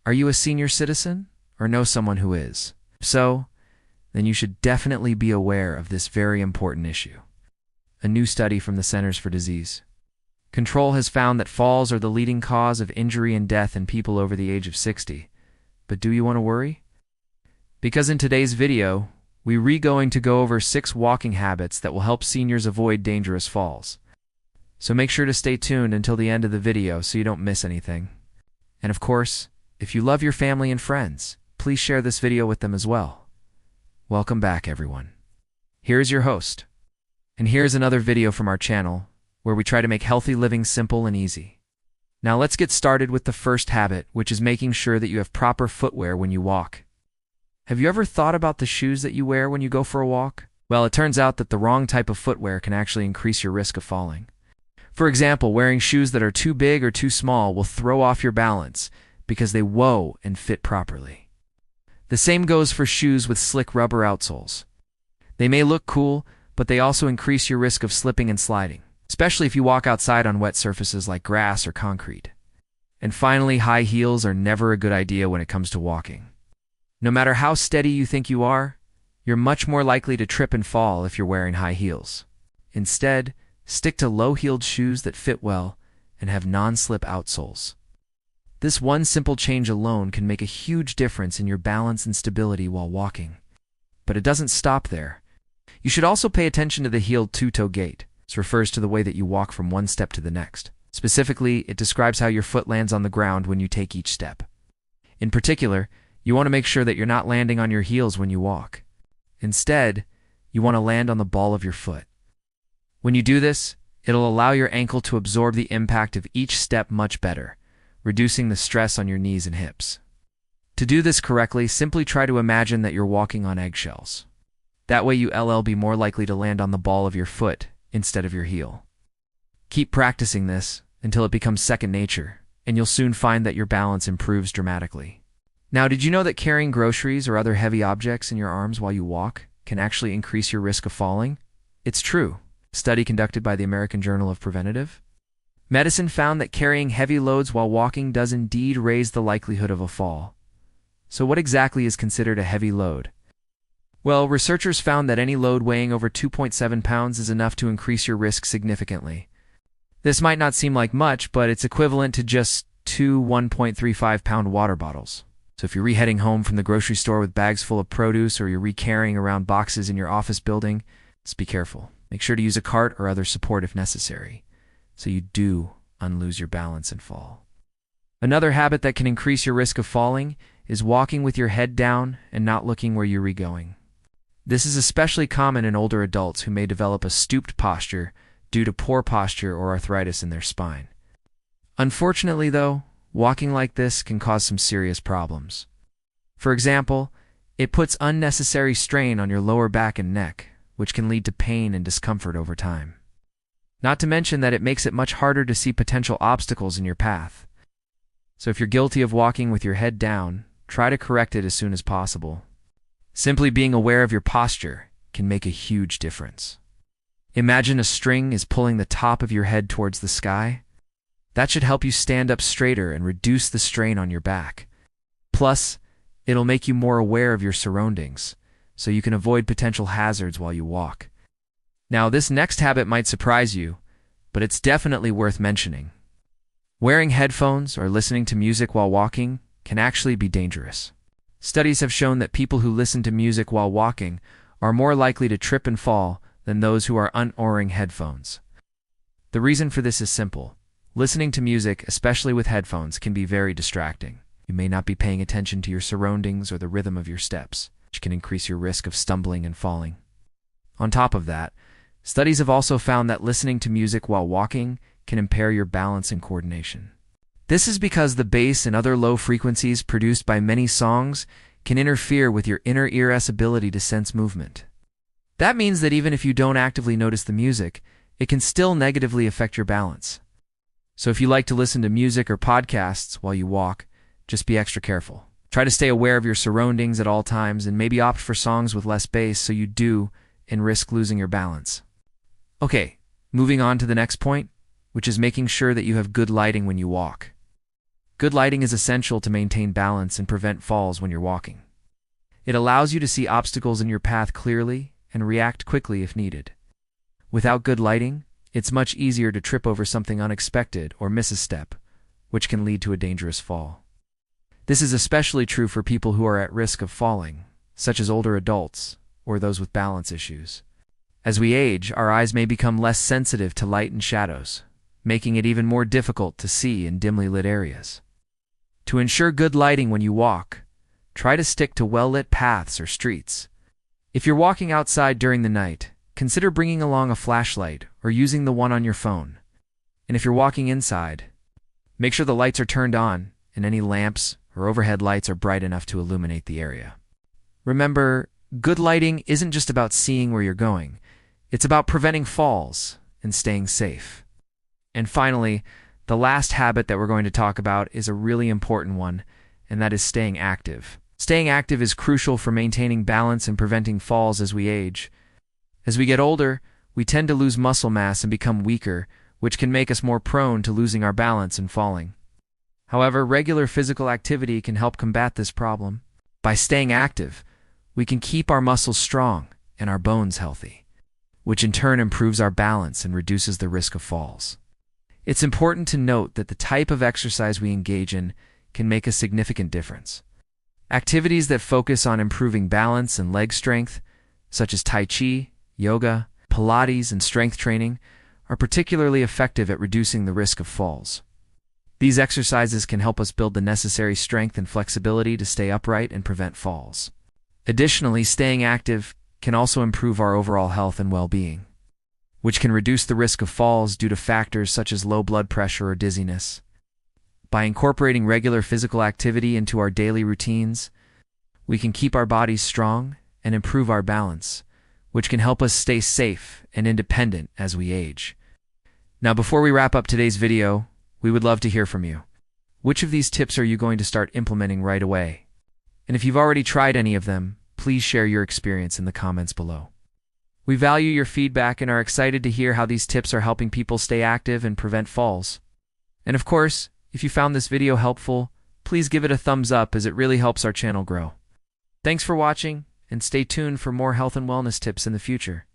Are you a senior citizen or know someone who is? If so, then you should definitely be aware of this very important issue. A new study from the Centers for Disease Control has found that falls are the leading cause of injury and death in people over the age of 60. But do you want to worry? Because in today's video, we're going to go over 6 walking habits that will help seniors avoid dangerous falls. So make sure to stay tuned until the end of the video so you don't miss anything. And of course, if you love your family and friends, please share this video with them as well. Welcome back, everyone. Here's your host. And here's another video from our channel where we try to make healthy living simple and easy. Now let's get started with the first habit, which is making sure that you have proper footwear when you walk. Have you ever thought about the shoes that you wear when you go for a walk? Well, it turns out that the wrong type of footwear can actually increase your risk of falling. For example, wearing shoes that are too big or too small will throw off your balance because they won't fit properly. The same goes for shoes with slick rubber outsoles. They may look cool, but they also increase your risk of slipping and sliding, especially if you walk outside on wet surfaces like grass or concrete. And finally, high heels are never a good idea when it comes to walking. No matter how steady you think you are, you're much more likely to trip and fall if you're wearing high heels. Instead, stick to low-heeled shoes that fit well and have non-slip outsoles. This one simple change alone can make a huge difference in your balance and stability while walking. But it doesn't stop there. You should also pay attention to the heeled two-toe gait. This refers to the way that you walk from one step to the next. Specifically, it describes how your foot lands on the ground when you take each step. In particular, you want to make sure that you're not landing on your heels when you walk. Instead, you want to land on the ball of your foot. When you do this, it'll allow your ankle to absorb the impact of each step much better, reducing the stress on your knees and hips. To do this correctly, simply try to imagine that you're walking on eggshells. That way you'll be more likely to land on the ball of your foot instead of your heel. Keep practicing this until it becomes second nature, and you'll soon find that your balance improves dramatically. Now, did you know that carrying groceries or other heavy objects in your arms while you walk can actually increase your risk of falling? It's true. A study conducted by the American Journal of Preventive Medicine found that carrying heavy loads while walking does indeed raise the likelihood of a fall. So what exactly is considered a heavy load? Well, researchers found that any load weighing over 2.7 pounds is enough to increase your risk significantly. This might not seem like much, but it's equivalent to just 2 1.35-pound water bottles. So if you're heading home from the grocery store with bags full of produce, or you're carrying around boxes in your office building, just be careful. Make sure to use a cart or other support if necessary, so you do unlose your balance and fall. Another habit that can increase your risk of falling is walking with your head down and not looking where you're going. This is especially common in older adults who may develop a stooped posture due to poor posture or arthritis in their spine. Unfortunately, though, walking like this can cause some serious problems. For example, it puts unnecessary strain on your lower back and neck, which can lead to pain and discomfort over time. Not to mention that it makes it much harder to see potential obstacles in your path. So if you're guilty of walking with your head down, try to correct it as soon as possible. Simply being aware of your posture can make a huge difference. Imagine a string is pulling the top of your head towards the sky. That should help you stand up straighter and reduce the strain on your back. Plus, it'll make you more aware of your surroundings, so you can avoid potential hazards while you walk. Now, this next habit might surprise you, but it's definitely worth mentioning. Wearing headphones or listening to music while walking can actually be dangerous. Studies have shown that people who listen to music while walking are more likely to trip and fall than those who are wearing headphones. The reason for this is simple. Listening to music, especially with headphones, can be very distracting. You may not be paying attention to your surroundings or the rhythm of your steps, which can increase your risk of stumbling and falling. On top of that, studies have also found that listening to music while walking can impair your balance and coordination. This is because the bass and other low frequencies produced by many songs can interfere with your inner ear's ability to sense movement. That means that even if you don't actively notice the music, it can still negatively affect your balance. So if you like to listen to music or podcasts while you walk, just be extra careful. Try to stay aware of your surroundings at all times and maybe opt for songs with less bass so you do and risk losing your balance. Okay, moving on to the next point, which is making sure that you have good lighting when you walk. Good lighting is essential to maintain balance and prevent falls when you're walking. It allows you to see obstacles in your path clearly and react quickly if needed. Without good lighting, it's much easier to trip over something unexpected or miss a step, which can lead to a dangerous fall. This is especially true for people who are at risk of falling, such as older adults or those with balance issues. As we age, our eyes may become less sensitive to light and shadows, making it even more difficult to see in dimly lit areas. To ensure good lighting when you walk, try to stick to well-lit paths or streets. If you're walking outside during the night, consider bringing along a flashlight or using the one on your phone. And if you're walking inside, make sure the lights are turned on and any lamps or overhead lights are bright enough to illuminate the area. Remember, good lighting isn't just about seeing where you're going. It's about preventing falls and staying safe. And finally, the last habit that we're going to talk about is a really important one, and that is staying active. Staying active is crucial for maintaining balance and preventing falls as we age. As we get older, we tend to lose muscle mass and become weaker, which can make us more prone to losing our balance and falling. However, regular physical activity can help combat this problem. By staying active, we can keep our muscles strong and our bones healthy, which in turn improves our balance and reduces the risk of falls. It's important to note that the type of exercise we engage in can make a significant difference. Activities that focus on improving balance and leg strength, such as Tai Chi, yoga, Pilates, and strength training, are particularly effective at reducing the risk of falls. These exercises can help us build the necessary strength and flexibility to stay upright and prevent falls. Additionally, staying active can also improve our overall health and well-being, which can reduce the risk of falls due to factors such as low blood pressure or dizziness. By incorporating regular physical activity into our daily routines, we can keep our bodies strong and improve our balance, which can help us stay safe and independent as we age. Now, before we wrap up today's video, we would love to hear from you. Which of these tips are you going to start implementing right away? And if you've already tried any of them, please share your experience in the comments below. We value your feedback and are excited to hear how these tips are helping people stay active and prevent falls. And of course, if you found this video helpful, please give it a thumbs up as it really helps our channel grow. Thanks for watching, and stay tuned for more health and wellness tips in the future.